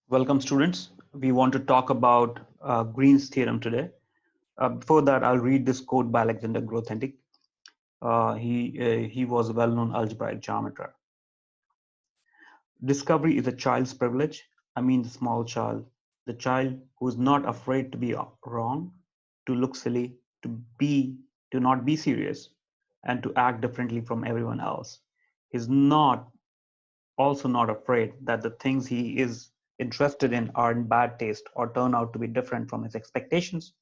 Welcome students. We want to talk about Green's theorem today. Before that, I'll read this quote by Alexander Grothendieck. He was a well-known algebraic geometer. Discovery is a child's privilege. I mean the small child, the child who is not afraid to be wrong, to look silly, to not be serious, and to act differently from everyone else. He's not also not afraid that the things he is interested in are in bad taste or turn out to be different from his expectations,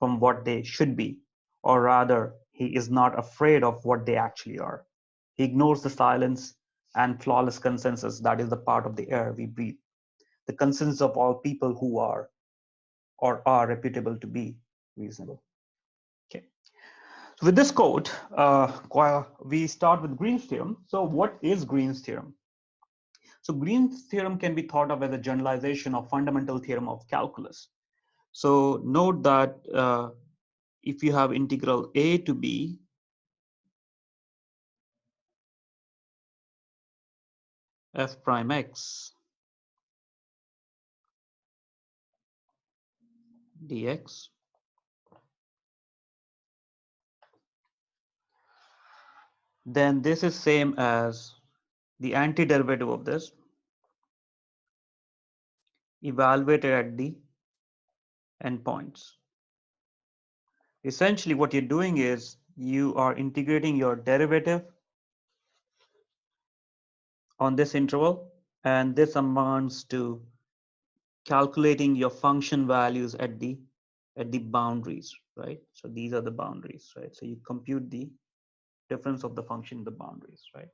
from what they should be, or rather, he is not afraid of what they actually are. He ignores the silence and flawless consensus that is the part of the air we breathe, the consensus of all people who are or are reputable to be reasonable. Okay. So with this quote, we start with Green's theorem. So what is Green's theorem? So Green's theorem can be thought of as a generalization of fundamental theorem of calculus. So note that if you have integral a to b f prime x dx, then this is same as the antiderivative of this evaluated at the endpoints. Essentially what you're doing is you are integrating your derivative on this interval, and this amounts to calculating your function values at the boundaries, right? So these are the boundaries, right? So you compute the difference of the function in the boundaries, right?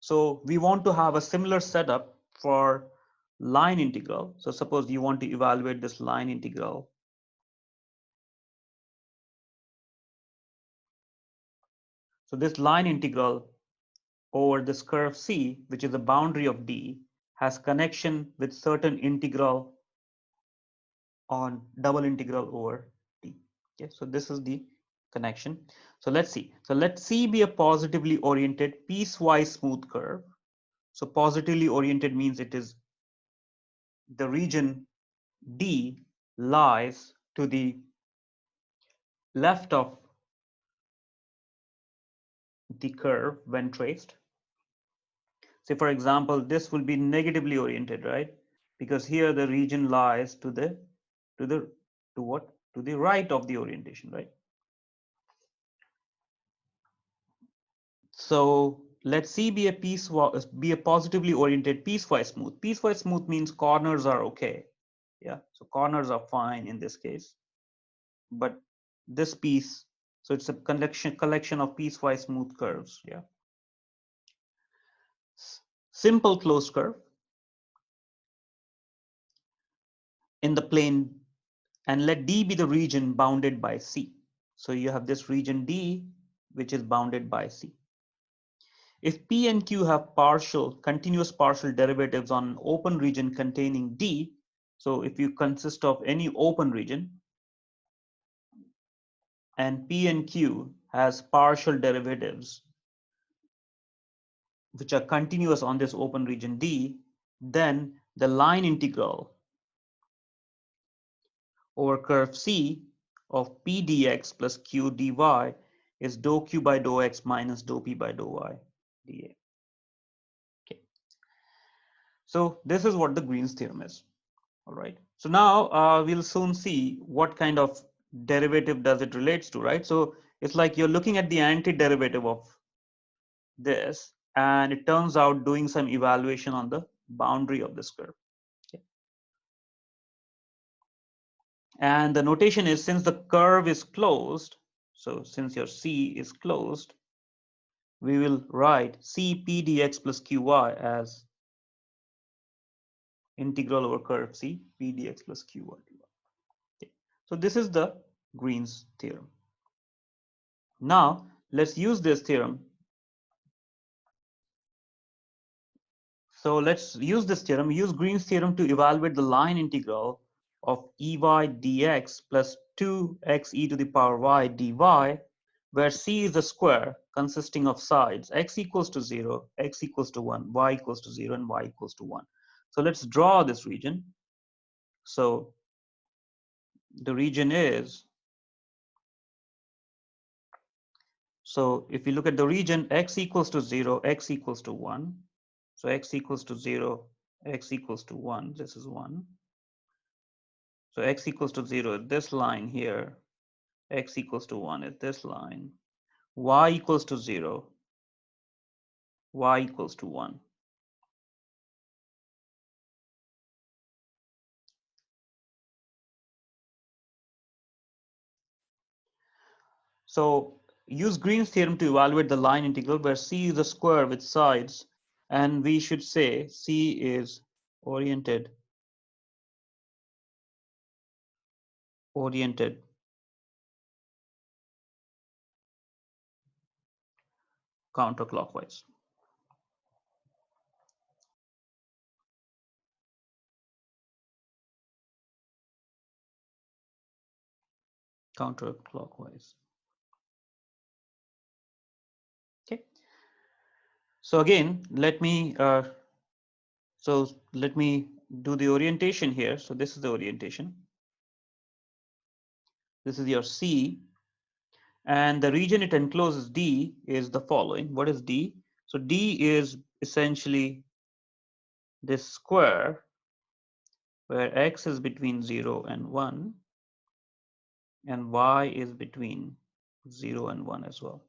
So we want to have a similar setup for line integral. So suppose you want to evaluate this line integral. So this line integral over this curve C, which is the boundary of D, has connection with certain integral on double integral over D. Okay, so this is the connection. So let's see. So let C be a positively oriented piecewise smooth curve. So positively oriented means it is the region D lies to the left of the curve when traced. Say for example, this will be negatively oriented, right? Because here the region lies to the right of the orientation, right? So let C be a positively oriented piecewise smooth. Piecewise smooth means corners are okay. Yeah, so corners are fine in this case. But this piece, so it's a collection of piecewise smooth curves. Yeah. Simple closed curve in the plane, and let D be the region bounded by C. So you have this region D, which is bounded by C. If P and Q have continuous partial derivatives on an open region containing D, so if you consist of any open region, and P and Q has partial derivatives which are continuous on this open region D, then the line integral over curve C of P dx plus Q dy is dou Q by dou x minus dou P by dou y dA. Okay. So this is what the Green's theorem is. All right. So now we'll soon see what kind of derivative does it relates to, right? So it's like you're looking at the antiderivative of this, and it turns out doing some evaluation on the boundary of this curve. Okay. And the notation is, since the curve is closed, so since your C is closed, we will write C P dx plus Qy as integral over curve C P dx plus Qy dy. Okay. So this is the Green's theorem. Now let's use this theorem. So let's use this theorem, use Green's theorem to evaluate the line integral of Ey dx plus 2x e to the power y dy, where C is a square consisting of sides x equals to 0, x equals to 1, y equals to 0, and y equals to 1. So let's draw this region. So the region is, so if you look at the region, x equals to 0, x equals to 1. So x equals to 0, x equals to 1, this is 1. So x equals to 0 is this line here, x equals to 1 is this line, y equals to 0, y equals to 1. So use Green's theorem to evaluate the line integral where c is a square with sides, and we should say c is oriented counterclockwise. Counterclockwise. Okay. So again, let me do the orientation here. So this is the orientation. This is your C, and the region it encloses D is the following. What is D? So D is essentially this square where x is between 0 and 1 and y is between 0 and 1 as well.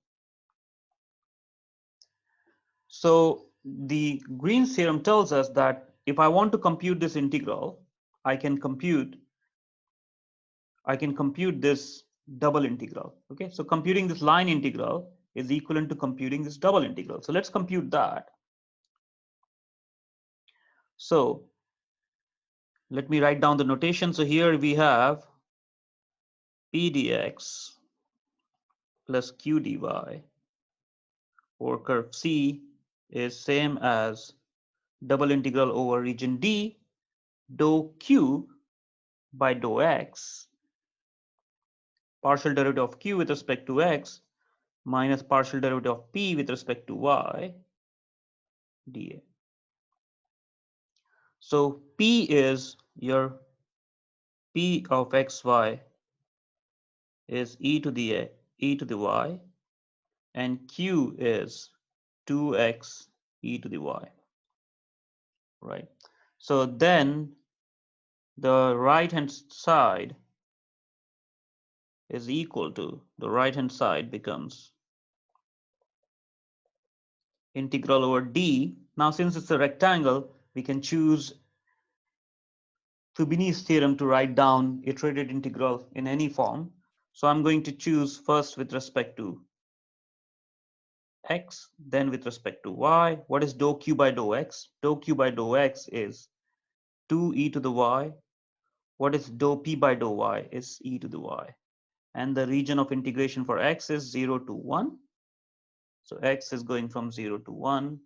So the Green's theorem tells us that if I want to compute this integral, I can compute this double integral. Okay, so computing this line integral is equivalent to computing this double integral. So let's compute that. So let me write down the notation. So here we have p dx plus q dy over curve C is same as double integral over region D, dou q by dou x, partial derivative of q with respect to x minus partial derivative of p with respect to y dA. So p is your p of xy is e to the y, and q is 2x e to the y, right? So then the right hand side is equal to, the right hand side becomes integral over d. Now since it's a rectangle, we can choose Fubini's theorem to write down iterated integral in any form. So I'm going to choose first with respect to x, then with respect to y. What is dou q by dou x? Dou q by dou x is 2 e to the y. What is dou p by dou y? Is e to the y. And the region of integration for x is 0 to 1. So x is going from 0 to 1,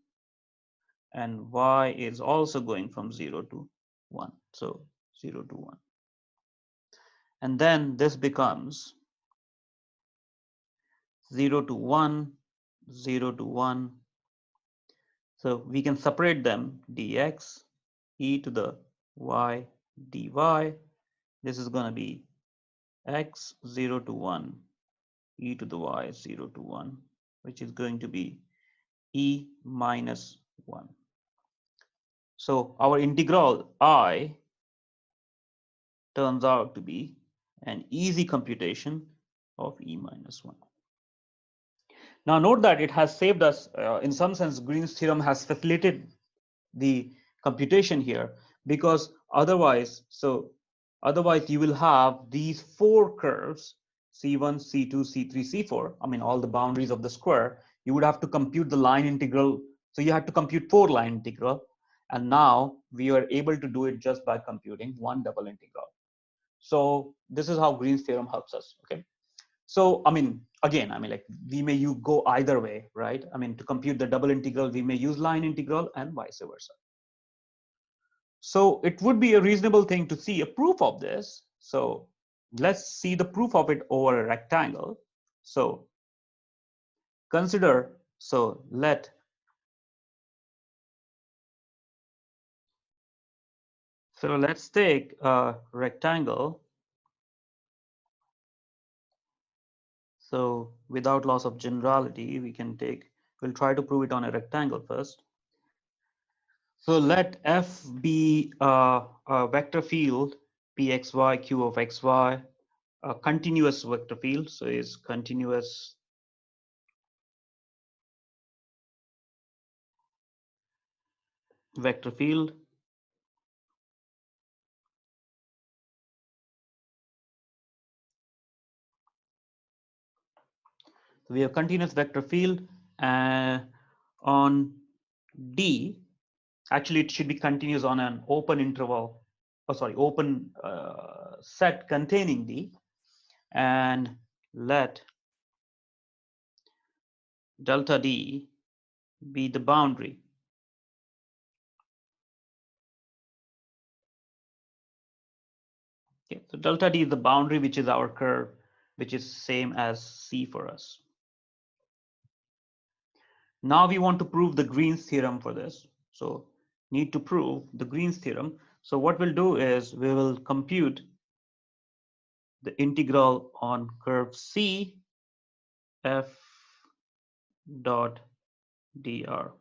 and y is also going from 0 to 1. So 0 to 1. And then this becomes 0 to 1, 0 to 1. So we can separate them, dx, e to the y, dy. This is going to be x 0 to 1, e to the y 0 to 1, which is going to be e minus 1. So our integral I turns out to be an easy computation of e minus 1. Now note that it has saved us, in some sense, Green's theorem has facilitated the computation here, because otherwise you will have these four curves, C1, C2, C3, C4, I mean all the boundaries of the square. You would have to compute the line integral. So you have to compute 4 line integral, and now we are able to do it just by computing one double integral. So this is how Green's theorem helps us. Okay. So, I mean, again, I mean, like we may you go either way, right? I mean, to compute the double integral, we may use line integral and vice versa. So it would be a reasonable thing to see a proof of this. So let's see the proof of it over a rectangle. So consider, so let So let's take a rectangle. So without loss of generality, we'll try to prove it on a rectangle first. So let F be a vector field Pxy, Q of xy, a continuous vector field. So it's continuous vector field. We have continuous vector field on D. Actually, it should be continuous on an open interval, open set containing D, and let delta D be the boundary. Okay, so delta D is the boundary, which is our curve, which is same as C for us. Now we want to prove the Green's theorem for this. So need to prove the Green's theorem. So what we'll do is we will compute the integral on curve C f dot dr.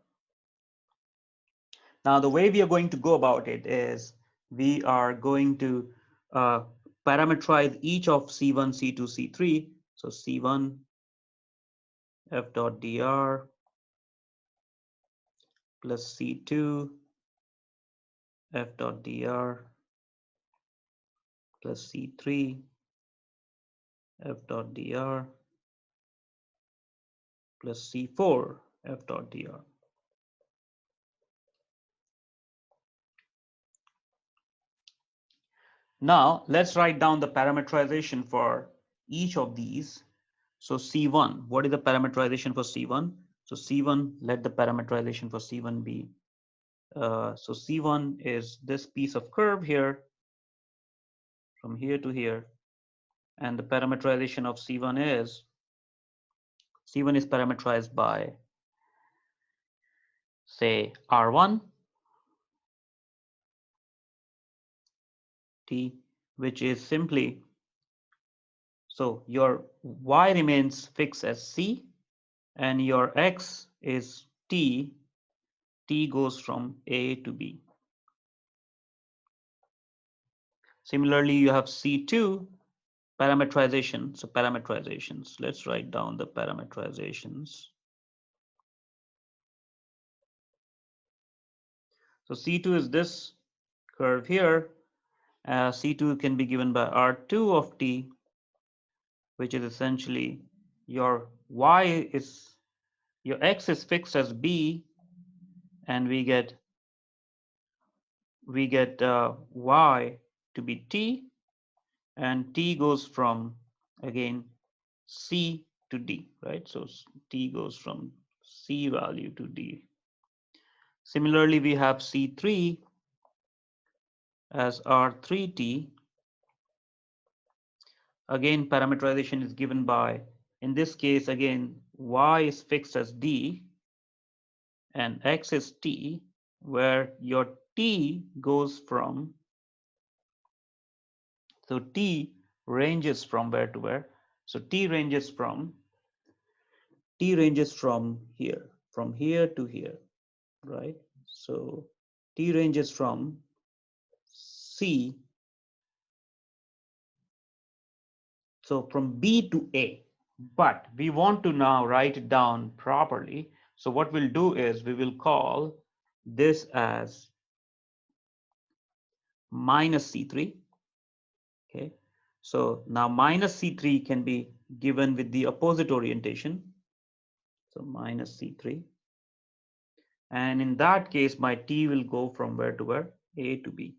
Now the way we are going to go about it is we are going to parameterize each of C1, C2, C3. So C1 f dot dr plus C2 f dot dr plus C3 f dot dr plus C4 f dot dr. Now let's write down the parameterization for each of these. So C1, what is the parameterization for C1? So C1, let the parameterization for C1 be. So C1 is this piece of curve here, from here to here. And the parameterization of C1 is parameterized by, say, R1 T, which is simply, so your Y remains fixed as C, and your X is T. T goes from A to B. Similarly, you have C2 parameterization. So parameterizations, let's write down the parameterizations. So C2 is this curve here. C2 can be given by R2 of T, which is essentially your X is fixed as B, and we get Y to be T, and T goes from, again, C to D, right? So T goes from C value to D. Similarly, we have C3 as R3T. Again, parameterization is given by, in this case, again, Y is fixed as D and X is T, where your T goes from, so T ranges from where to where? So T ranges from here to here, right? So T ranges from C, so from B to A, but we want to now write it down properly. So what we'll do is we will call this as minus C3. Okay, so now minus C3 can be given with the opposite orientation. So minus C3. And in that case, my T will go from where to where? A to B.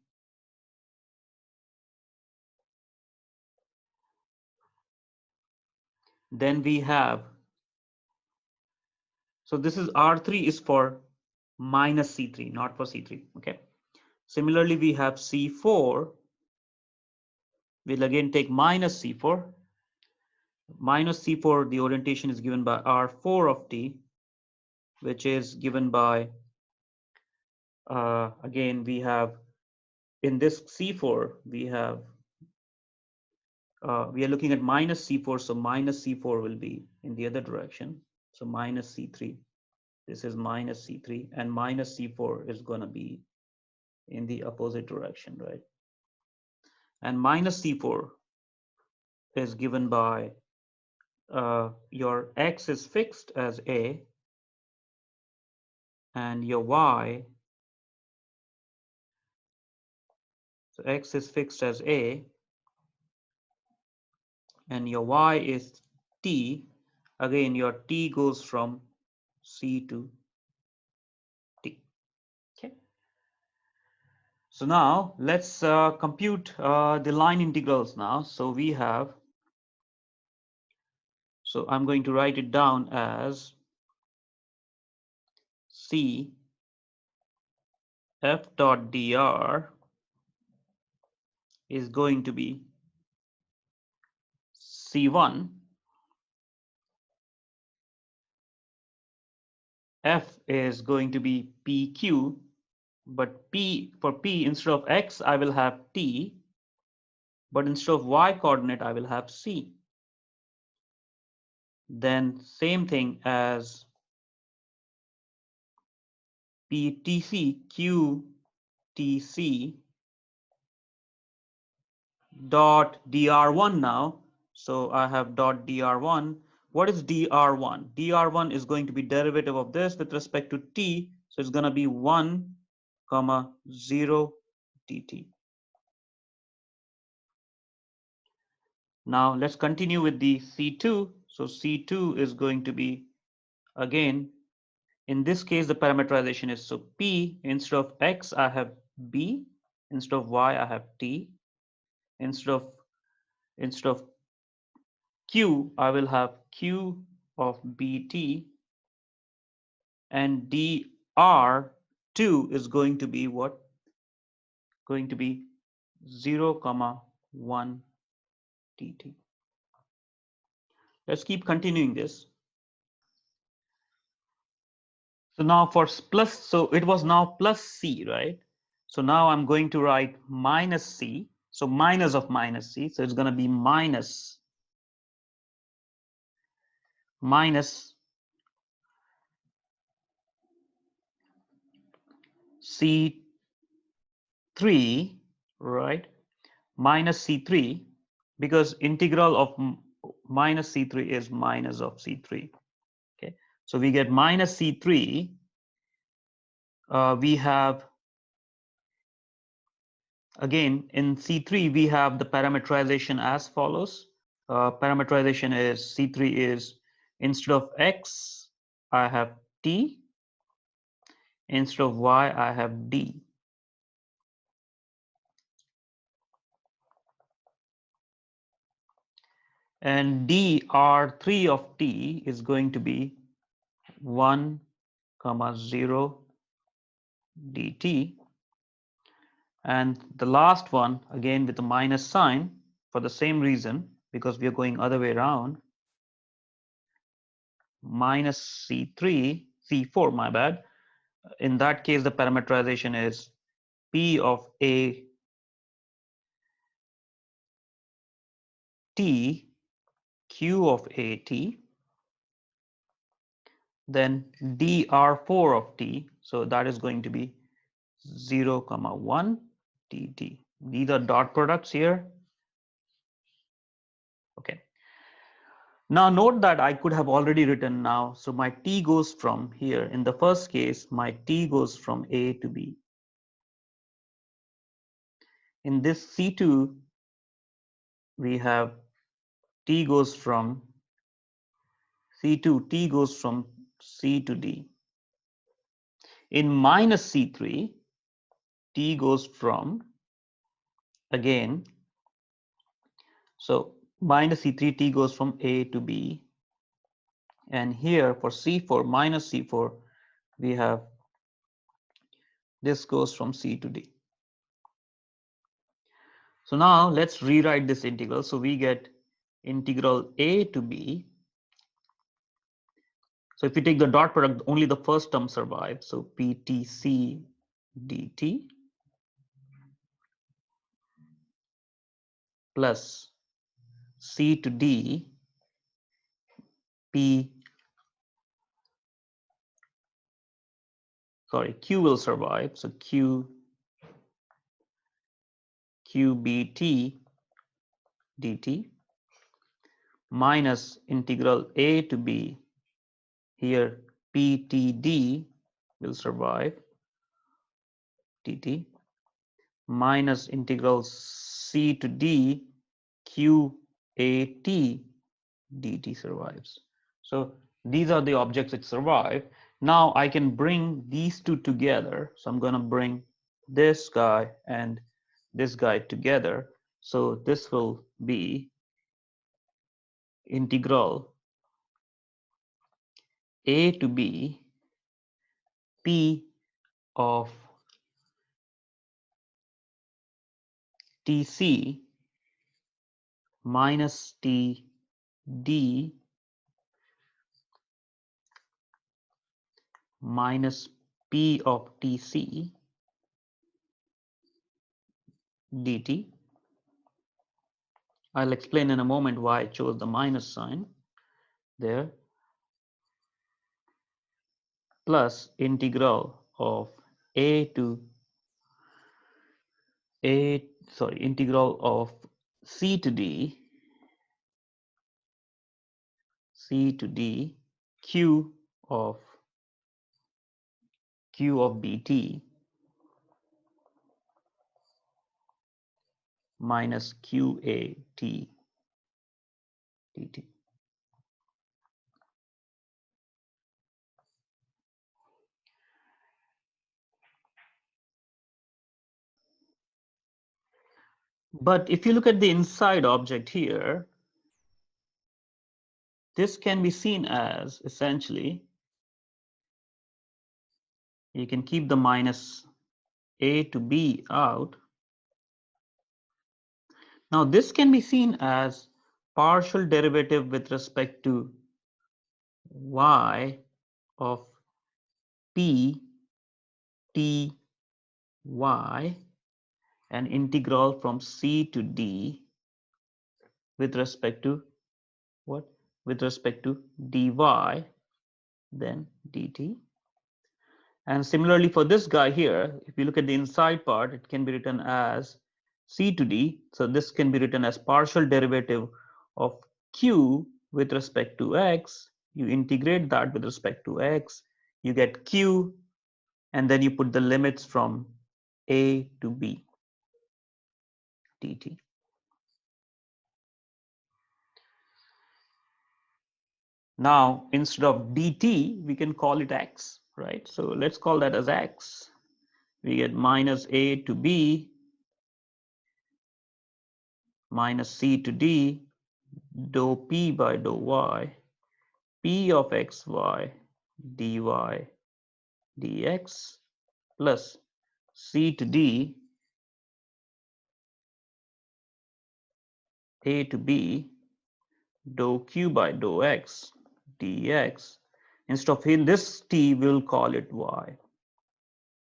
Then we have, so this is R3 is for minus C3, not for C3. Okay. Similarly, we have C4. We'll again take minus C4. Minus C4, the orientation is given by R4 of T, which is given by, again, we have in this C4, we are looking at minus C4, so minus C4 will be in the other direction. So minus C3, this is minus C3, and minus C4 is going to be in the opposite direction, right? And minus C4 is given by your X is fixed as A, and your Y, so X is fixed as A, and your Y is T. Again, your T goes from C to T. Okay. So now let's compute the line integrals now. So we have, so I'm going to write it down as C f dot dr is going to be C1, F is going to be PQ, but P, for P, instead of X, I will have T, but instead of Y coordinate, I will have C. Then same thing as PTC, QTC dot dr1 now. So I have dot dr1. What is dr1? dr1 is going to be derivative of this with respect to t. So it's going to be 1 comma 0 dt. Now let's continue with the C2. So C2 is going to be, again, in this case, the parameterization is, so P, instead of X, I have B, instead of Y, I have T, instead of Q, I will have Q of BT, and dr2 is going to be what? Going to be 0 comma 1 dt. Let's keep continuing this. So now for plus, so it was now plus C, right? So now I'm going to write minus C. So minus of minus C. So it's going to be minus C3, right? Minus C3, because integral of minus C3 is minus of C3. Okay, so we get minus C3. We have, again, in C3, we have the parameterization as follows. Parameterization is C3 is, instead of X, I have T. Instead of Y, I have D. And dr3 of T is going to be 1 comma 0 dt. And the last one, again with the minus sign, for the same reason, because we are going other way around, minus C3, C4, my bad. In that case, the parameterization is P of A T, Q of A T, then dr4 of T. So that is going to be 0 comma 1 dt. These are dot products here. Okay. Now note that I could have already written now. So my T goes from here. In the first case, my T goes from A to B. In this C2, we have T goes from C2, T goes from C to D. In minus C3, T goes from, again, so minus C3, T goes from A to B. And here for C4, minus C4, we have this goes from C to D. So now let's rewrite this integral. So we get integral A to B. So if we take the dot product, only the first term survives. So PTC dt. plus C to D P, sorry, Q will survive. So QBT dt minus integral A to B, here PTD will survive dt minus integral C to D QAT dt survives. So these are the objects that survive. Now I can bring these two together. So I'm going to bring this guy and this guy together. So this will be integral A to B P of TC minus TD minus P of TC dt. I'll explain in a moment why I chose the minus sign there, plus integral of integral of C to D Q of BT minus QAT dt. But if you look at the inside object here, this can be seen as essentially, you can keep the minus A to B out. Now this can be seen as partial derivative with respect to y of P T y and integral from C to D with respect to what? With respect to dy, then dt. And similarly for this guy here, if you look at the inside part, it can be written as C to D. So this can be written as partial derivative of Q with respect to X. You integrate that with respect to X, you get Q, and then you put the limits from A to B dt. Now, instead of dt, we can call it x, right? So let's call that as x. We get minus A to B minus C to D dou P by dou Y, P of xy dy dx plus C to D A to B dou Q by dou x dx. Instead of in this t, we'll call it y.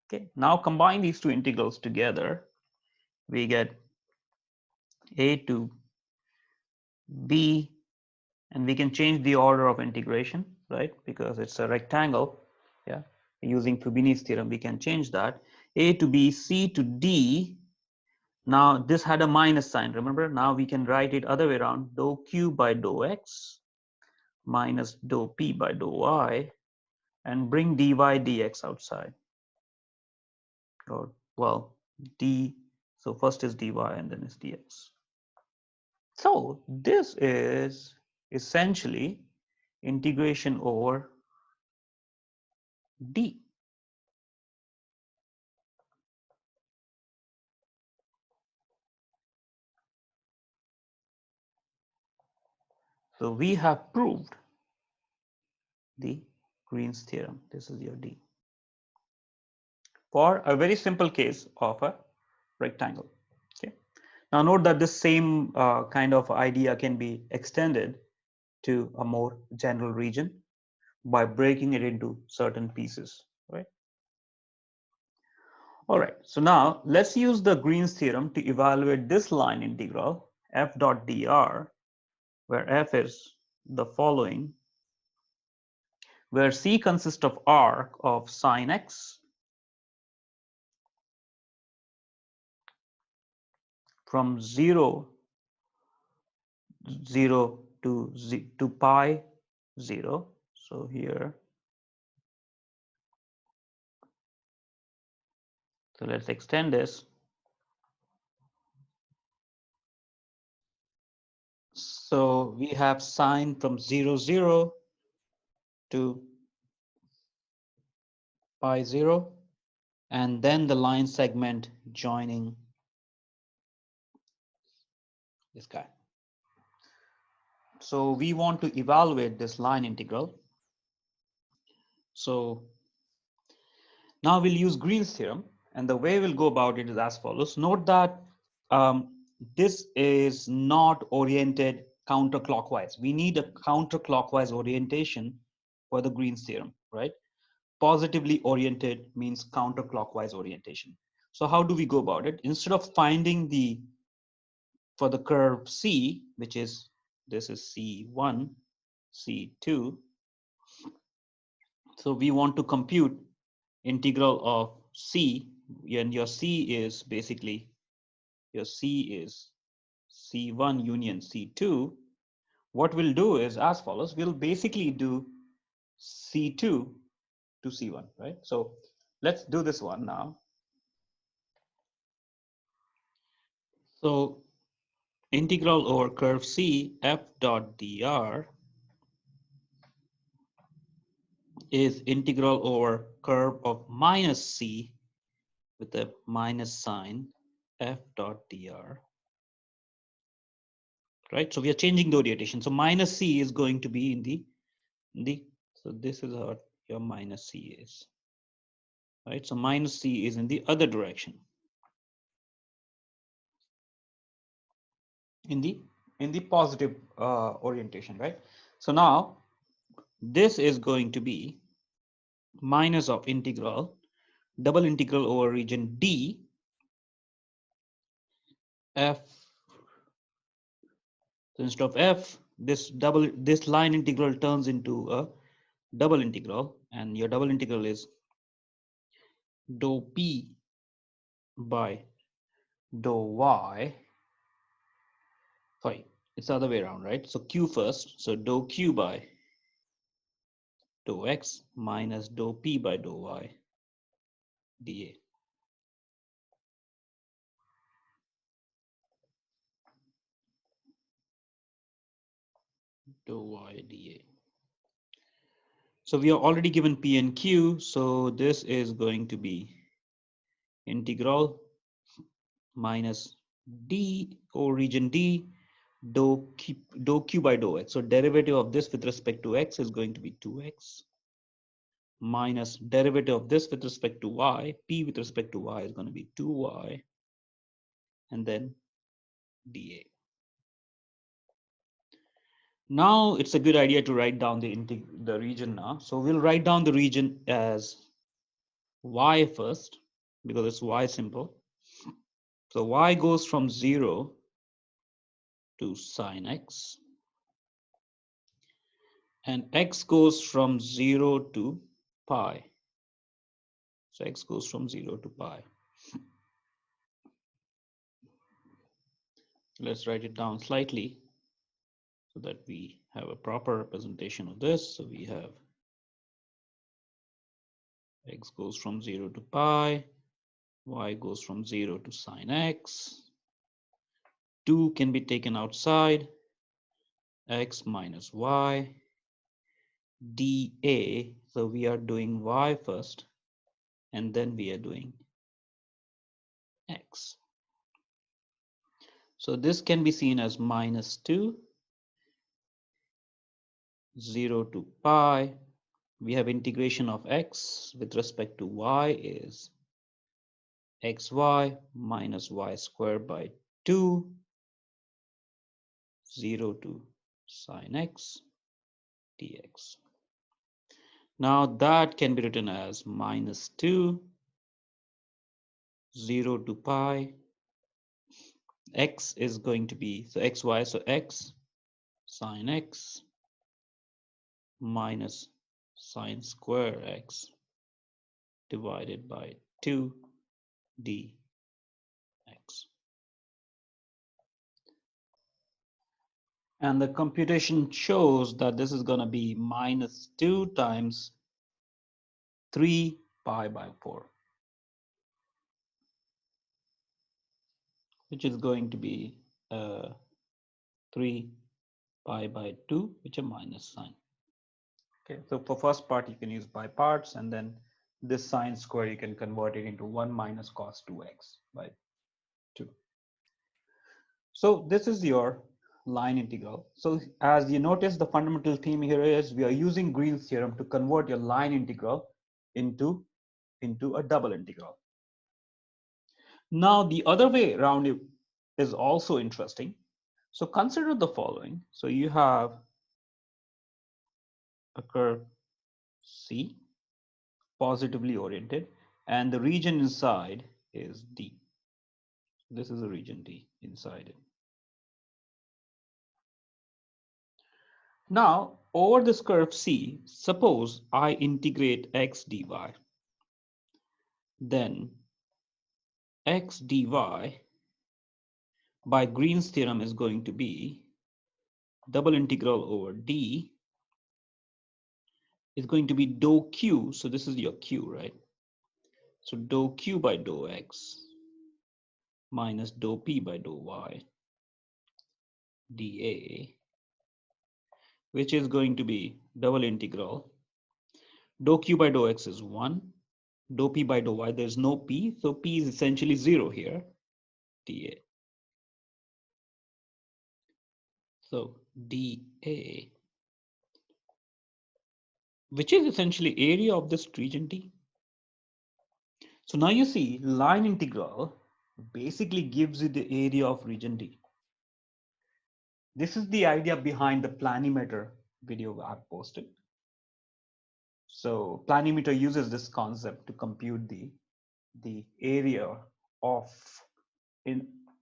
Okay, now combine these two integrals together. We get A to B, and we can change the order of integration, right? Because it's a rectangle. Yeah, using Fubini's theorem, we can change that. A to B, C to D. Now this had a minus sign, remember? Now we can write it other way around, dou Q by dou X minus dou P by dou Y, and bring dy dx outside. Or, well, d, so first is dy and then is dx. So this is essentially integration over d. So we have proved the Green's theorem. This is your d. For a very simple case of a rectangle. Okay. Now note that this same kind of idea can be extended to a more general region by breaking it into certain pieces, right? All right, so now let's use the Green's theorem to evaluate this line integral f dot dr, where f is the following, where c consists of arc of sine x from 0 to pi 0. So here, so let's extend this. So we have sine from 0 to pi 0, and then the line segment joining this guy. So we want to evaluate this line integral. So now we'll use Green's theorem, and the way we'll go about it is as follows. Note that this is not oriented counterclockwise. We need a counterclockwise orientation for the Green's theorem, right? Positively oriented means counterclockwise orientation. So how do we go about it? Instead of finding for the curve C, which is, this is C1, C2, so we want to compute integral of C, and your C is basically, your C is C1 union C2. What we'll do is as follows. We'll basically do C2 to C1, right? So let's do this one now. So integral over curve C f dot dr is integral over curve of minus C with a minus sign f dot dr, right? So we are changing the orientation. So minus C is going to be in the so this is what your minus C is, right? So minus C is in the other direction, in the positive orientation, right? So now this is going to be minus of integral, double integral over region D f. So instead of f, this line integral turns into a double integral, and your double integral is dou p by dou y. Sorry, it's the other way around, right? So q first, so dou q by dou x minus dou p by dou y dA. Dou y dA. So we are already given p and q, so this is going to be integral minus d over region D dou q by dou x. So derivative of this with respect to x is going to be 2x minus derivative of this with respect to y, p with respect to y is going to be 2y, and then dA. Now it's a good idea to write down the region now. So we'll write down the region as y first, because it's y simple. So y goes from 0 to sine x, and x goes from 0 to pi. So x goes from 0 to pi. Let's write it down slightly so that we have a proper representation of this. So we have x goes from 0 to pi, y goes from 0 to sine x. 2 can be taken outside, x minus y dA. So we are doing y first, and then we are doing x. So this can be seen as minus 2, 0 to pi. We have integration of x with respect to y is xy minus y squared by 2, 0 to sine x dx. Now that can be written as minus 2, 0 to pi, x is going to be, so xy, so x sine x minus sine square x divided by 2 dx. And the computation shows that this is going to be minus 2 times 3 pi by 4, which is going to be 3 pi by 2, which is minus sign. Okay, so for first part, you can use by parts, and then this sine square, you can convert it into 1 minus cos 2x by 2. So this is your line integral. So as you notice, the fundamental theme here is we are using Green's theorem to convert your line integral into a double integral. Now the other way around is also interesting. So consider the following. So you have a curve C, positively oriented, and the region inside is D. This is a region D inside it. Now, over this curve C, suppose I integrate x dy, then x dy by Green's theorem is going to be double integral over D is going to be dou q. So this is your q, right? So dou q by dou x minus dou p by dou y dA, which is going to be double integral. Dou q by dou x is 1. Dou p by dou y, there's no p. So p is essentially 0 here, dA. So dA, which is essentially area of this region D. So now you see line integral basically gives you the area of region D. This is the idea behind the planimeter video I've posted. So planimeter uses this concept to compute the area of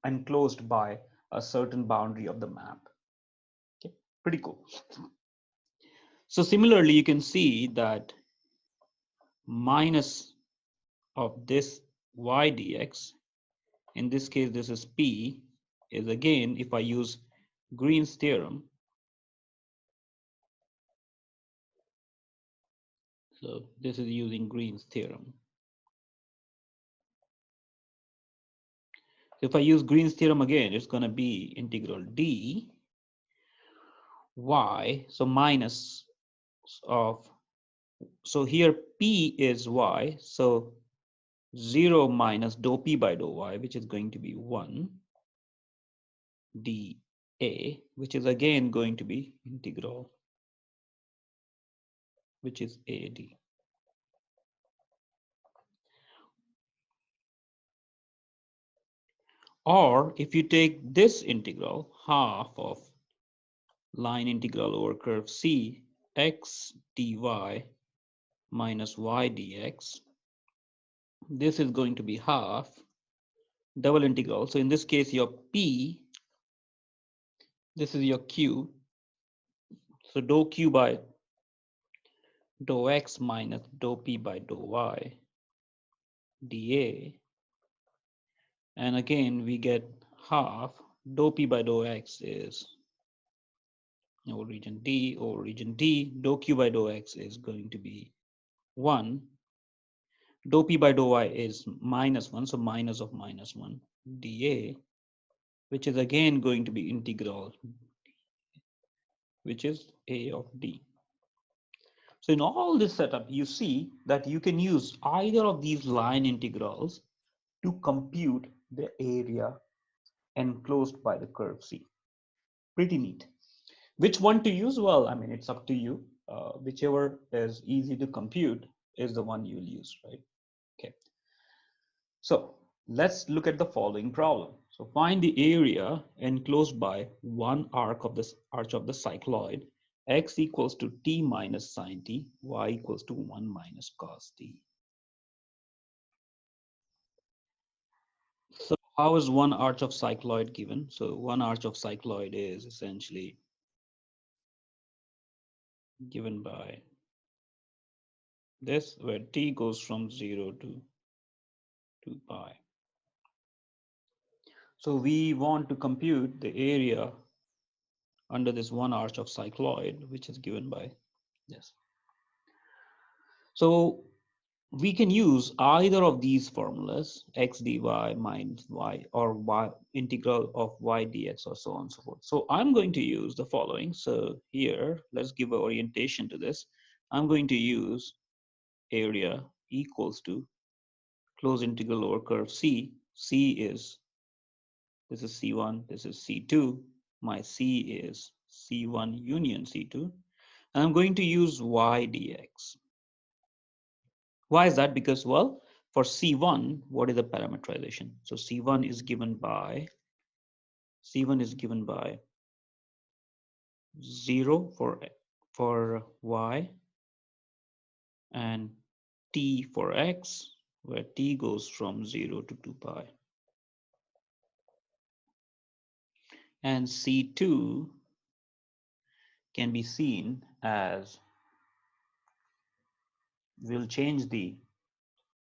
enclosed by a certain boundary of the map. Okay, pretty cool. So similarly, you can see that minus of this y dx, in this case, this is p, is again, if I use Green's theorem. So this is using Green's theorem. So if I use Green's theorem again, it's going to be integral d y, so minus of, so here p is y, so 0 minus dou p by dou y, which is going to be 1 dA, which is again going to be integral, which is AD. Or if you take this integral, half of line integral over curve C, x dy minus y dx, this is going to be half double integral. So in this case, your p, this is your q. So dou q by dou x minus dou p by dou y dA. And again, we get half dou p by dou x is over region D, over region D. Dou q by dou x is going to be 1. Dou p by dou y is minus 1, so minus of minus 1 dA, which is again going to be integral, which is A of D. So in all this setup, you see that you can use either of these line integrals to compute the area enclosed by the curve C. Pretty neat. Which one to use? Well, I mean, it's up to you. Whichever is easy to compute is the one you'll use, right? Okay. So let's look at the following problem. So find the area enclosed by one arc of this arch of the cycloid, x equals to t minus sine t, y equals to 1 minus cos t. So how is one arch of cycloid given? So one arch of cycloid is essentially given by this, where t goes from 0 to 2 pi. So we want to compute the area under this one arch of cycloid, which is given by this. So we can use either of these formulas, x dy minus y, or y integral of y dx, or so on and so forth. So I'm going to use the following. So here, let's give an orientation to this. I'm going to use area equals to close integral over curve C. C is, this is C1, this is C2. My C is C1 union C2. And I'm going to use y dx. Why is that? Because, well, for C1, what is the parameterization? So C1 is given by 0 for y, and t for x, where t goes from 0 to 2 pi. And C2 can be seen as, we'll change the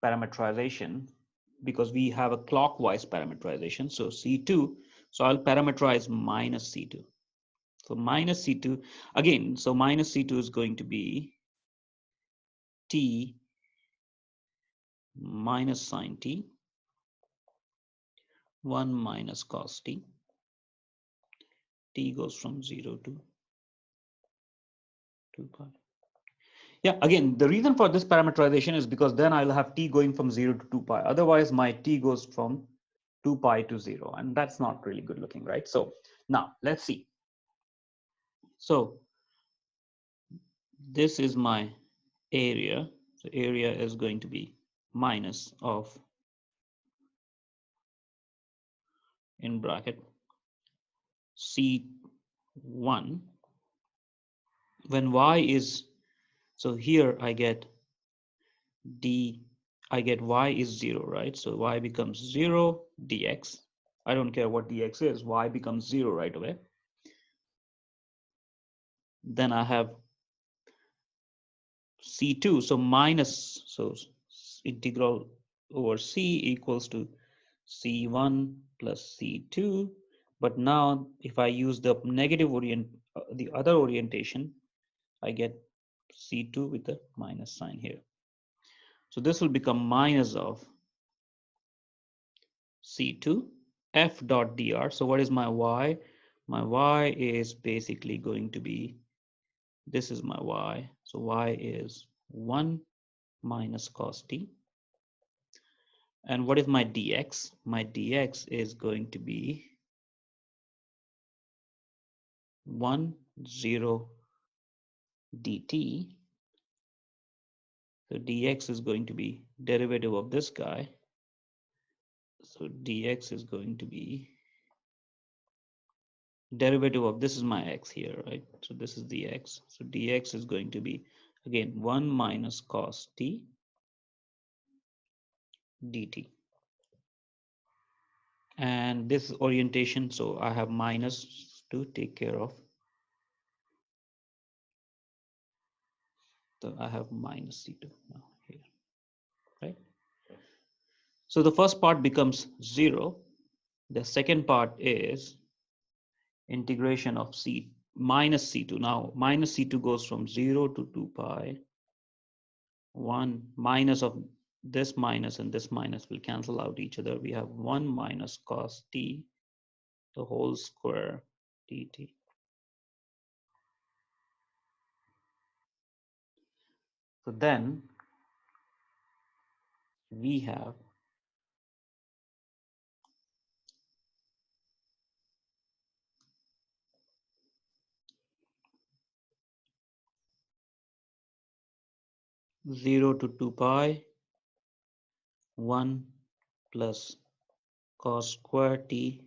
parameterization because we have a clockwise parameterization. So C2, so I'll parameterize minus C2. So minus C2, again, so minus C2 is going to be t minus sine t, 1 minus cos t. T goes from 0 to 2 pi. Yeah, again, the reason for this parameterization is because then I'll have t going from 0 to 2 pi. Otherwise, my t goes from 2 pi to 0, and that's not really good looking, right? So now let's see. So this is my area. So area is going to be minus of, in bracket, C1 when y is, so here I get y is 0, right? So y becomes 0 dx. I don't care what dx is, y becomes 0 right away. Then I have C2, so minus, so integral over C equals to C1 plus C2. But now if I use the negative the other orientation, I get C2 with the minus sign here. So this will become minus of C2 f dot dr. So what is my y? My y is basically going to be, this is my y. So y is 1 minus cos t. And what is my dx? My dx is going to be 1, 0 dt. So dx is going to be derivative of this guy. So dx is going to be derivative of, this is my x here, right? So this is the x. So dx is going to be, again, 1 minus cos t dt. And this orientation, so I have minus to take care of. So I have minus C2 now here, right? So the first part becomes 0. The second part is integration of C minus C2. Now minus C2 goes from 0 to 2 pi. 1 minus of this minus and this minus will cancel out each other. We have 1 minus cos t, the whole square dt. So then we have 0 to 2 pi, 1 plus cos square t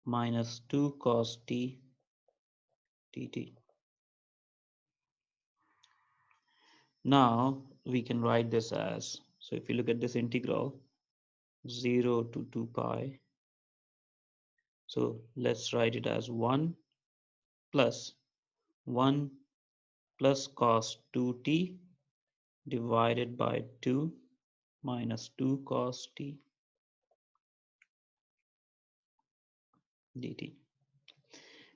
minus 2 cos t dt. Now we can write this as, so if you look at this integral, 0 to 2 pi. So let's write it as 1 plus 1 plus cos 2t divided by 2 minus 2 cos t dt.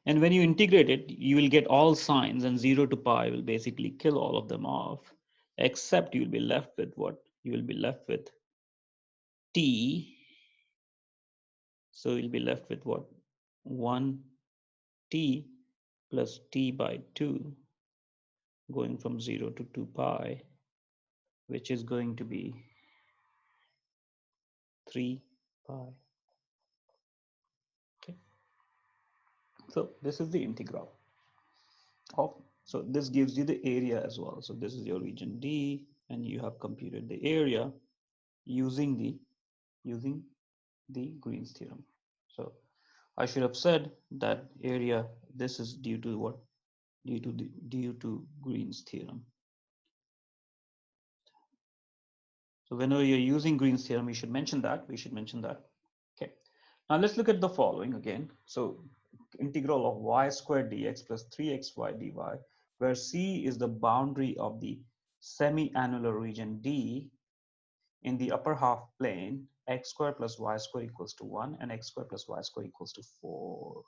And when you integrate it, you will get all signs, and 0 to pi will basically kill all of them off, except you'll be left with what? You will be left with t. So you'll be left with what? 1t plus t by 2 going from 0 to 2 pi, which is going to be 3 pi. Okay. So this is the integral of, so this gives you the area as well. So this is your region D, and you have computed the area using the Green's theorem. So I should have said that area, this is due to what? Due to Green's theorem. So whenever you're using Green's theorem, we should mention that. Okay. Now let's look at the following again. So integral of y squared dx plus 3xy dy, where C is the boundary of the semi-annular region D in the upper half plane, x squared plus y squared equals to 1 and x squared plus y squared equals to 4.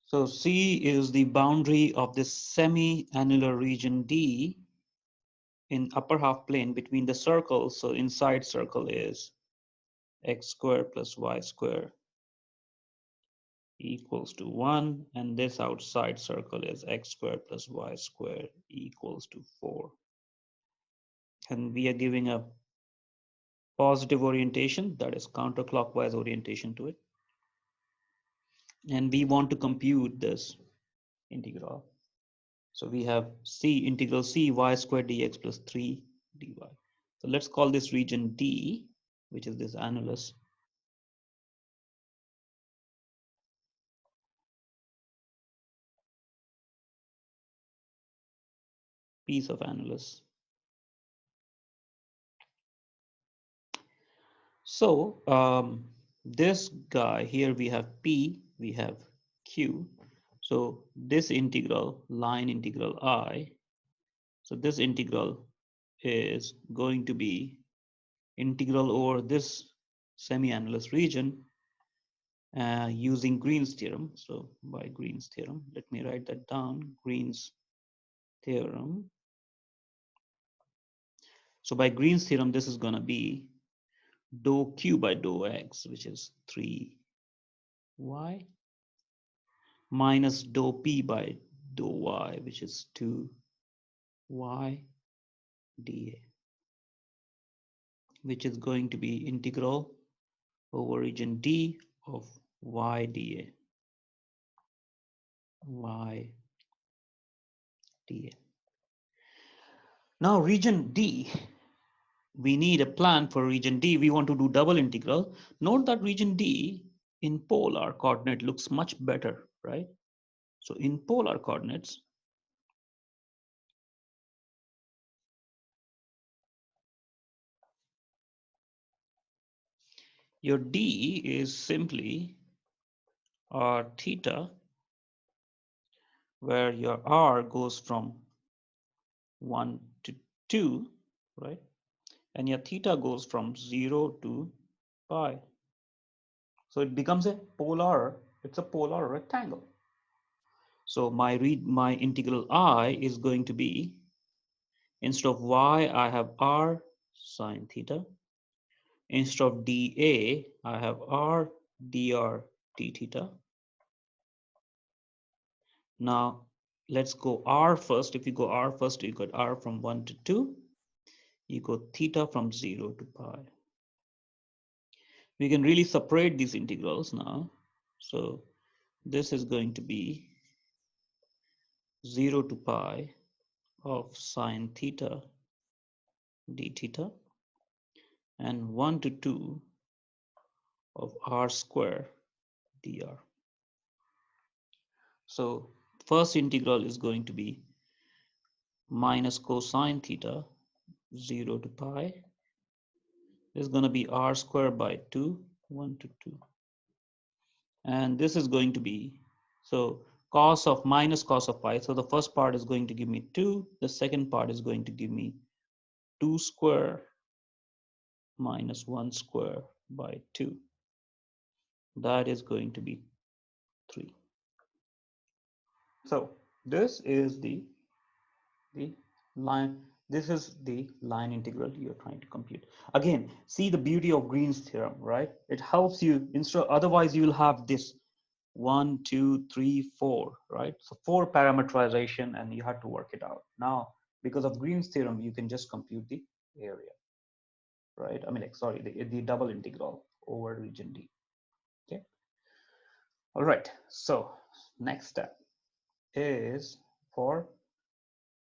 So C is the boundary of this semi-annular region D in upper half plane between the circles. So inside circle is x squared plus y squared equals to 1, and this outside circle is x squared plus y squared equals to 4. And we are giving a positive orientation, that is counterclockwise orientation to it. And we want to compute this integral. So we have C integral C y squared dx plus 3 dy. So let's call this region D, which is this annulus. Piece of annulus. So this guy here, we have P, we have Q. So this integral, line integral I, so this integral is going to be integral over this semi-annulus region using Green's theorem. So by Green's theorem, let me write that down, Green's theorem. So by Green's theorem, this is going to be dou Q by dou X, which is 3y, minus dou P by dou Y, which is 2y dA, which is going to be integral over region D of y dA. Now region D, we need a plan for region D. We want to do double integral. Note that region D in polar coordinate looks much better, right? So in polar coordinates, your D is simply r theta, where your r goes from 1 to 2, right? And your theta goes from 0 to pi. So it becomes a polar, it's a polar rectangle. So my integral I is going to be, instead of y, I have r sine theta. Instead of dA, I have r dr d theta. Now let's go r first. If you go r first, you got r from 1 to 2. You go theta from 0 to pi. We can really separate these integrals now. So this is going to be 0 to pi of sine theta d theta and 1 to 2 of r square dr. So first integral is going to be minus cosine theta 0 to pi is going to be r squared by 2, 1 to 2. And this is going to be, so cos of minus cos of pi. So the first part is going to give me 2. The second part is going to give me 2 square minus 1 square by 2. That is going to be 3. So this is the line, this is the line integral you're trying to compute. Again, see the beauty of Green's theorem, right? It helps you, instead, otherwise you will have this 1, 2, 3, 4, right? So 4 parameterization and you have to work it out. Now, because of Green's theorem, you can just compute the area, right? I mean, like, sorry, the double integral over region D, okay? All right, so next step is for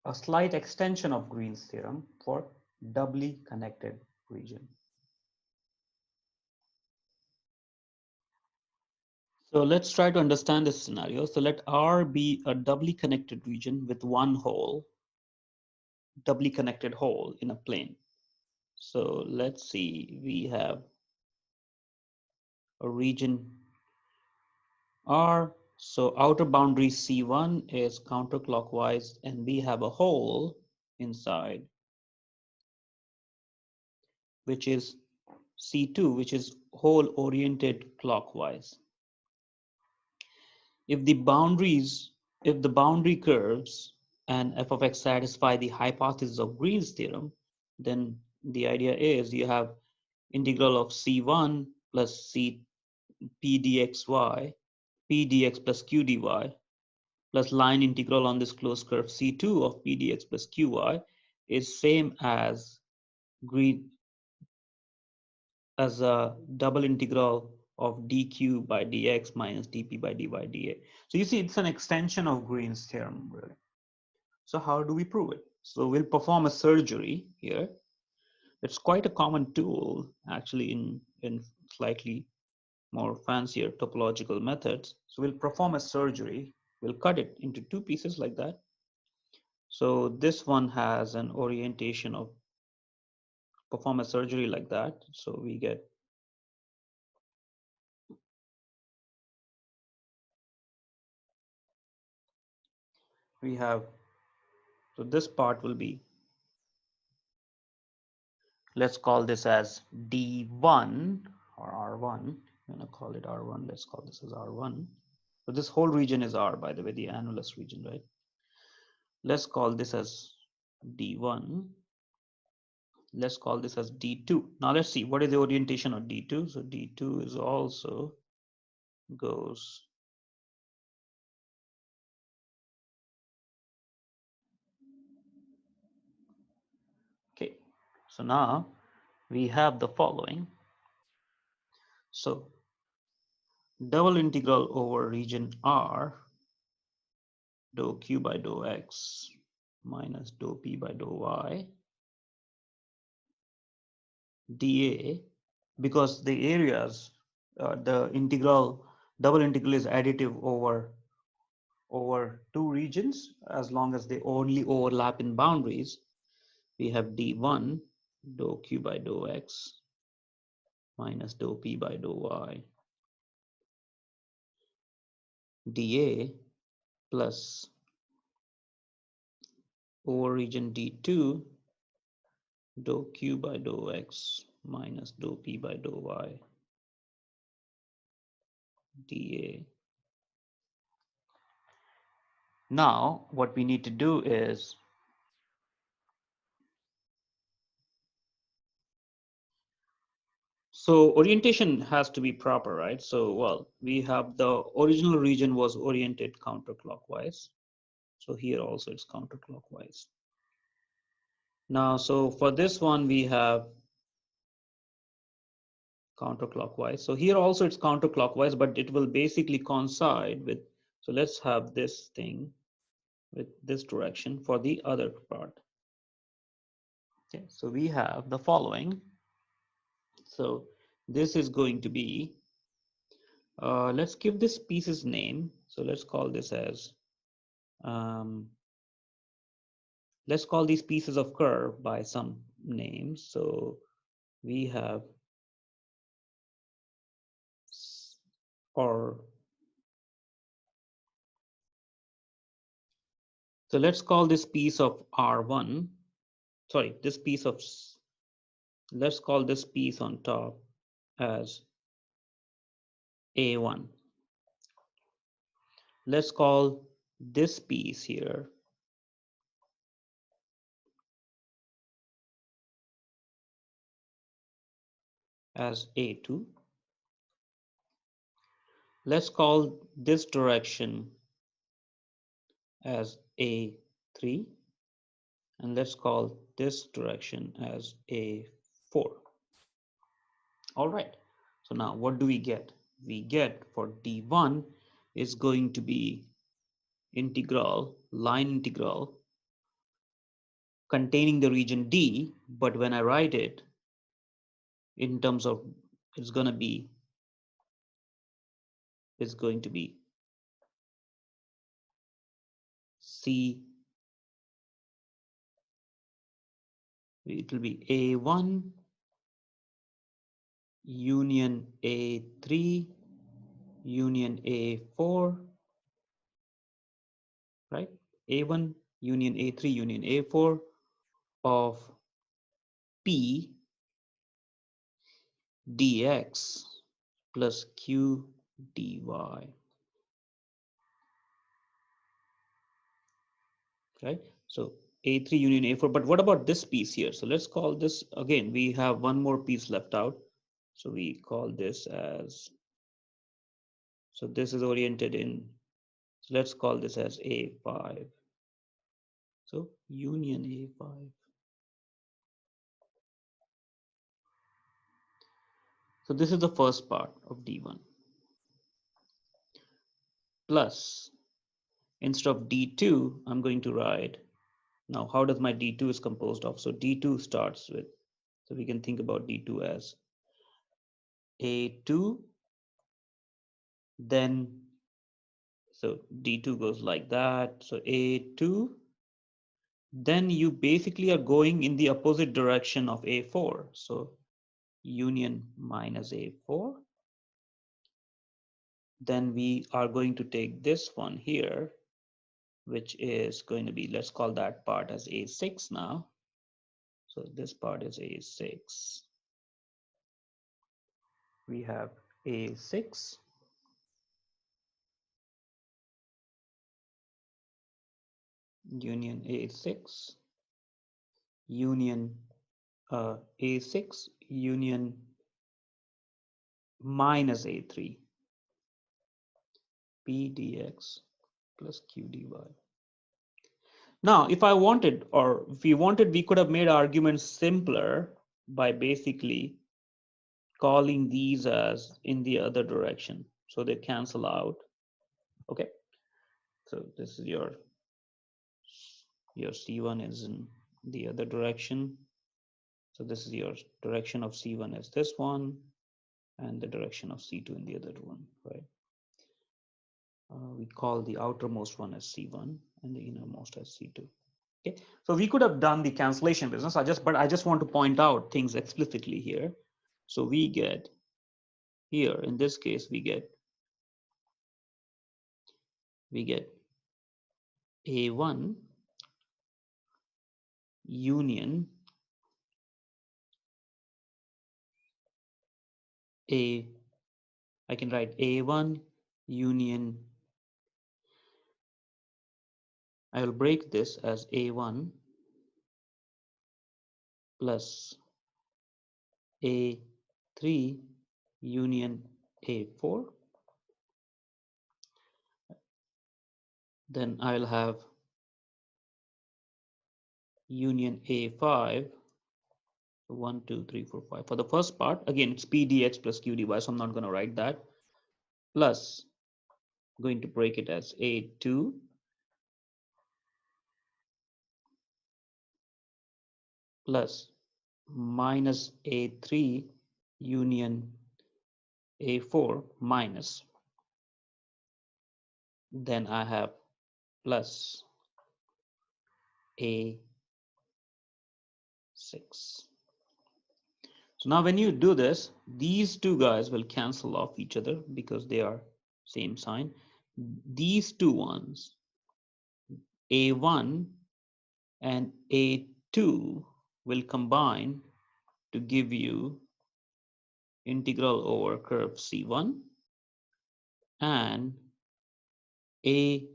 a slight extension of Green's theorem for doubly connected region. So let's try to understand this scenario. So let R be a doubly connected region with one hole, doubly connected hole in a plane. So let's see, we have a region R. So outer boundary C1 is counterclockwise, and we have a hole inside, which is C2, which is hole oriented clockwise. If the boundary curves and f of x satisfy the hypothesis of Green's theorem, then the idea is you have integral of C1 plus C p dxy, p dx plus q dy, plus line integral on this closed curve C2 of p dx plus qy is same as Green as a double integral of dq by dx minus dp by dy dA. So you see, it's an extension of Green's theorem, really. So how do we prove it? So we'll perform a surgery here. It's quite a common tool, actually, in slightly more fancier topological methods. So we'll perform a surgery. We'll cut it into two pieces like that. So this one has an orientation of perform a surgery like that. So we have, so this part will be, let's call this as D1 or R1. I'm gonna call it R1. Let's call this as R1. So this whole region is R, by the way, the annulus region, right? Let's call this as D1. Let's call this as D2. Now let's see, what is the orientation of D2? So D2 is also goes, okay. So now we have the following. So double integral over region R, dou q by dou x minus dou p by dou y dA, because the areas, the integral, double integral is additive over two regions as long as they only overlap in boundaries. We have d1 dou q by dou x minus dou p by dou y dA plus over region d2 dou q by dou x minus dou p by dou y dA. Now what we need to do is, so orientation has to be proper, right? So, well, we have the original region was oriented counterclockwise. So here also it's counterclockwise. Now, so for this one, we have counterclockwise. So here also it's counterclockwise, but it will basically coincide with, so let's have this thing with this direction for the other part. Okay, so we have the following. So this is going to be, let's give this piece's name. So let's call this as, let's call these pieces of curve by some names. So we have, or so let's call this piece of R1, sorry, this piece of, let's call this piece on top as A1. Let's call this piece here as A2. Let's call this direction as A3. And let's call this direction as A4. All right. So now what do we get? We get for D1 is going to be integral, line integral containing the region D, but when I write it in terms of, it's going to be C, it will be A1 union A3 union A4, right? A1 union A3 union A4 of P dx plus Q dy, right? So A3 union A4, but what about this piece here? So let's call this, again, we have one more piece left out. So we call this as, so this is oriented in, so let's call this as A5. So union A5. So this is the first part of D1. Plus, instead of D2, I'm going to write, now how does my D2 is composed of? So D2 starts with, so we can think about D2 as A2, then, so D2 goes like that. So A2, then you basically are going in the opposite direction of A4. So union minus A4. Then we are going to take this one here, which is going to be, let's call that part as A6 now. So this part is A6. We have A6 union A6 union A6 union minus A3 P dx plus Q dy. Now, if I wanted, or if we wanted, we could have made arguments simpler by basically calling these as in the other direction. So they cancel out. Okay. So this is your C1 is in the other direction. So this is your direction of C1 is this one, and the direction of C2 in the other one, right? We call the outermost one as C1 and the innermost as C2. Okay, so we could have done the cancellation business. But I just want to point out things explicitly here. So we get here, in this case, we get A1 union I can write A1 union, I will break this as A1 plus A3 union A4. Then I'll have union A5, 1, 2, 3, 4, 5. For the first part, again, it's P dx plus Q dy, so I'm not going to write that. Plus, going to break it as A2 plus minus A3 union A4 minus. Then I have plus A6. So now when you do this, these two guys will cancel off each other because they are same sign. These two ones, A1 and A2, will combine to give you integral over curve C1, and A6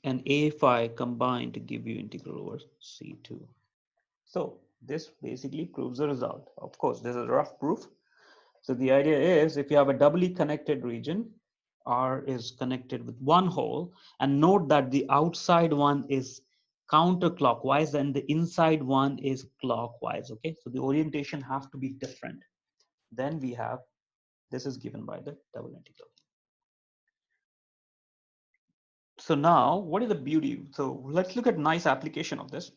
and A5 combine to give you integral over C2. So this basically proves the result. Of course, this is a rough proof. So the idea is, if you have a doubly connected region, R is connected with one hole, and note that the outside one is counterclockwise and the inside one is clockwise. Okay, so the orientation have to be different. Then we have, this is given by the double integral. So now, what is the beauty? So let's look at nice application of this.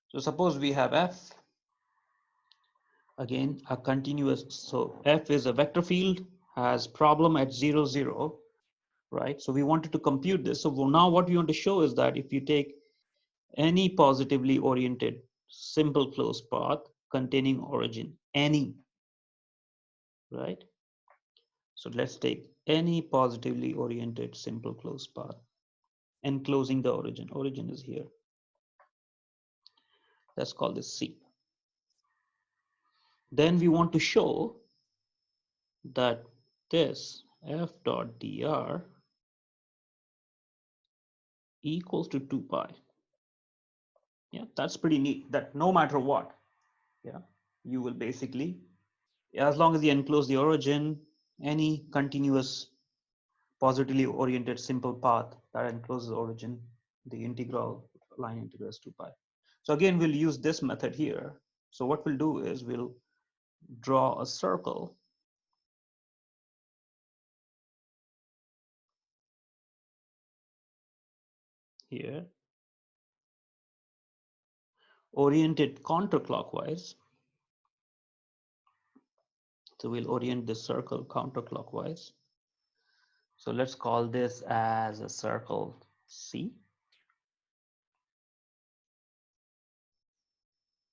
So suppose we have F, again, a continuous, so F is a vector field, has problem at 0, 0, right? So we wanted to compute this. So now what we want to show is that if you take any positively oriented simple closed path containing origin, any, right? So let's take any positively oriented simple closed path enclosing the origin. Origin is here. Let's call this C. Then we want to show that this f dot dr equals to 2 pi. Yeah, that's pretty neat, that no matter what, yeah, you will basically, as long as you enclose the origin, any continuous positively oriented simple path that encloses the origin, the integral line integral is 2 pi. So again, we'll use this method here. So what we'll do is we'll draw a circle here, oriented counterclockwise. So we'll orient this circle counterclockwise. So let's call this as a circle C.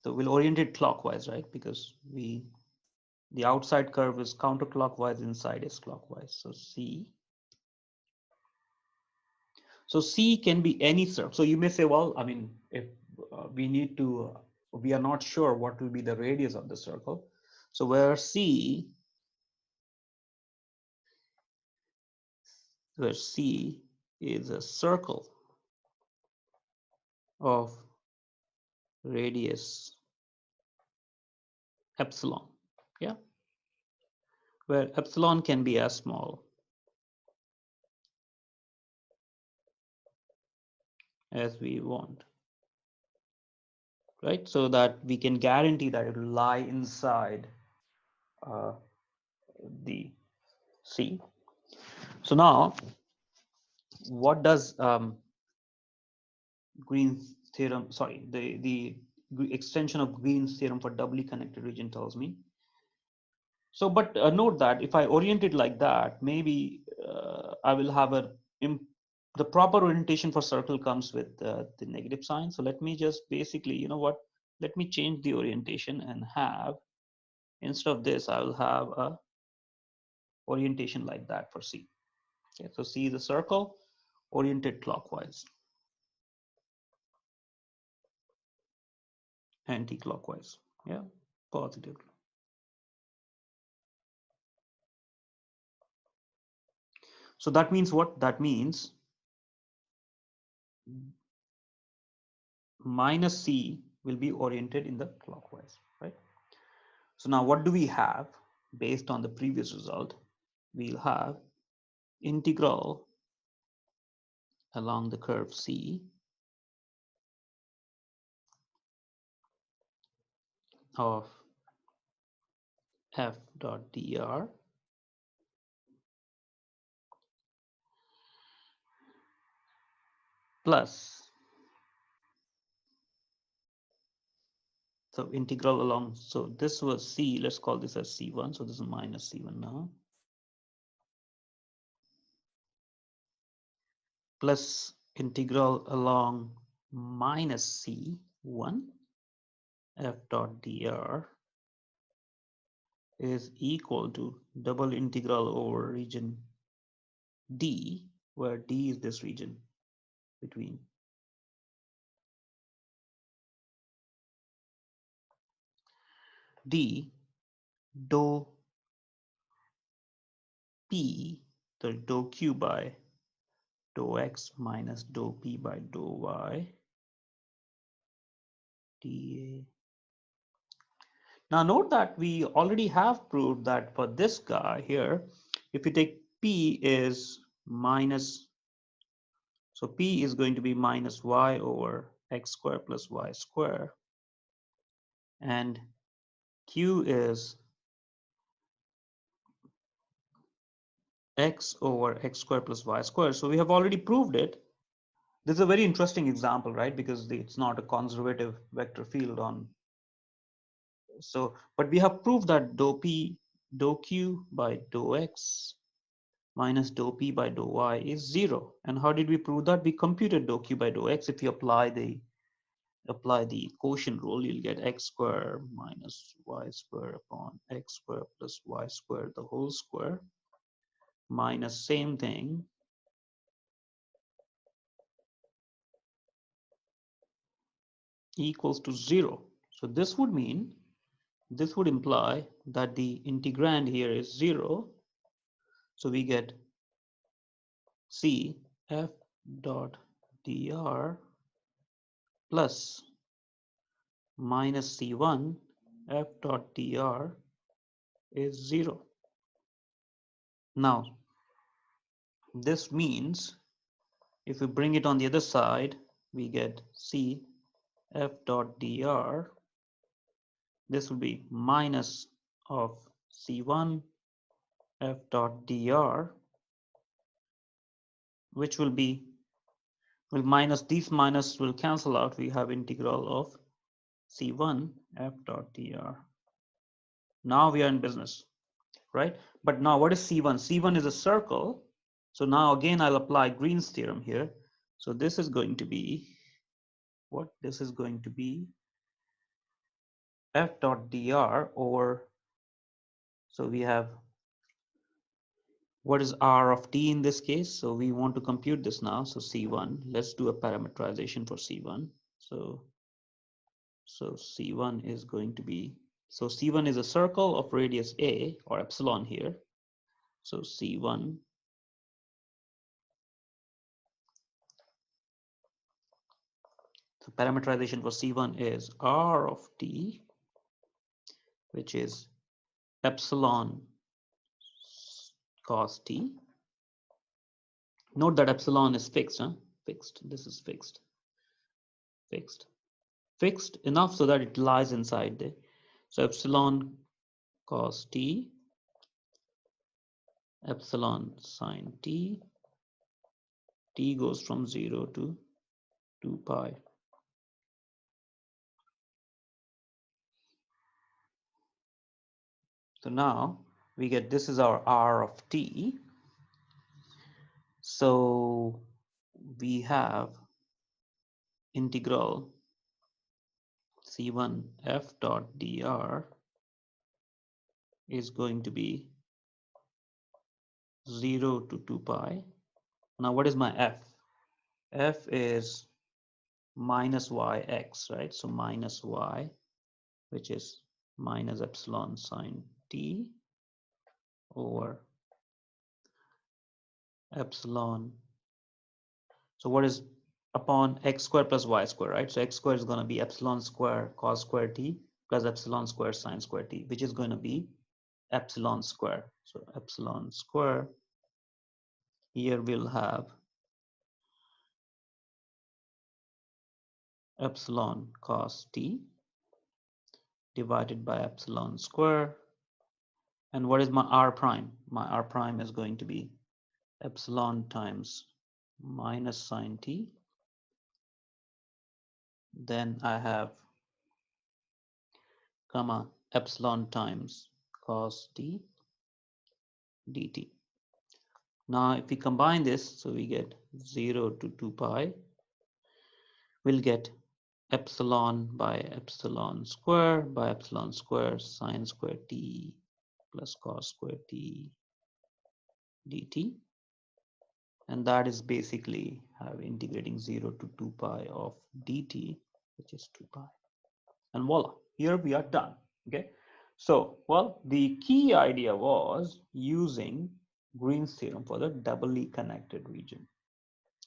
So we'll orient it clockwise, right? Because the outside curve is counterclockwise, inside is clockwise. So C. So C can be any circle. So you may say, well, I mean, if we need to, we are not sure what will be the radius of the circle. So where C is a circle of radius epsilon, yeah, where epsilon can be as small as we want, right? So that we can guarantee that it will lie inside the C. So now, what does Green's theorem, sorry, the extension of Green's theorem for doubly connected region tells me? So, but note that if I orient it like that, maybe I will have the proper orientation for circle comes with the negative sign. So let me just basically, you know what, let me change the orientation and have, instead of this, I will have a orientation like that for C. Okay, so C is a circle oriented clockwise, anti-clockwise, yeah, positive. So that means what? That means minus C will be oriented in the clockwise, right? So now what do we have based on the previous result? We'll have integral along the curve C of f dot dr plus, so integral along, so this was C, let's call this as C1, so this is minus C1 now, plus integral along minus C1 f dot dr is equal to double integral over region D, where D is this region between D dou P, the dou Q by dou X minus dou P by dou Y dA. Now note that we already have proved that for this guy here, if you take P is minus, so P is going to be minus Y over X square plus Y square, and Q is X over X square plus Y square. So we have already proved it. This is a very interesting example, right? Because it's not a conservative vector field on. So, but we have proved that dou P, dou Q by dou X minus dou P by dou Y is 0. And how did we prove that? We computed dou Q by dou X. If you apply the quotient rule, you'll get X square minus Y square upon X square plus Y square, the whole square, minus same thing equals to 0. So this would mean, this would imply that the integrand here is 0. So we get C f dot dr plus minus C1 f dot dr is 0. Now, this means if we bring it on the other side, we get C f dot dr. This will be minus of C1 f dot dr, which will be, well, minus these minus will cancel out. We have integral of C1 f dot dr. Now we are in business, right? But now what is C1? C1 is a circle. So now again, I'll apply Green's theorem here. So this is going to be what? This is going to be f dot dr over, so we have, what is r of t in this case? So we want to compute this now. So C1, let's do a parameterization for C1. So C1 is going to be, so C1 is a circle of radius a or epsilon here. So C1 so parameterization for C1 is r of t, which is epsilon cos t. Note that epsilon is fixed, huh? Fixed. This is fixed. Fixed. Fixed enough so that it lies inside there. So epsilon cos t, epsilon sine t, t goes from 0 to 2 pi. So now we get, this is our r of t. So we have integral C1 f dot dr is going to be 0 to 2 pi. Now what is my f? F is minus yx, right? So minus y, which is minus epsilon sine t over epsilon. So what is upon x square plus y square, right? So x square is going to be epsilon square cos square t plus epsilon square sine square t, which is going to be epsilon square. So epsilon square, here we'll have epsilon cos t divided by epsilon square. And what is my r prime? My r prime is going to be epsilon times minus sine t. Then I have comma epsilon times cos t dt. Now if we combine this, so we get 0 to 2 pi, we'll get epsilon by epsilon square sine square t plus cos square t dt. And that is basically integrating 0 to 2 pi of dt, which is 2 pi. And voila, here we are done. Okay. So, well, the key idea was using Green's theorem for the doubly connected region.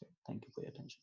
Okay. Thank you for your attention.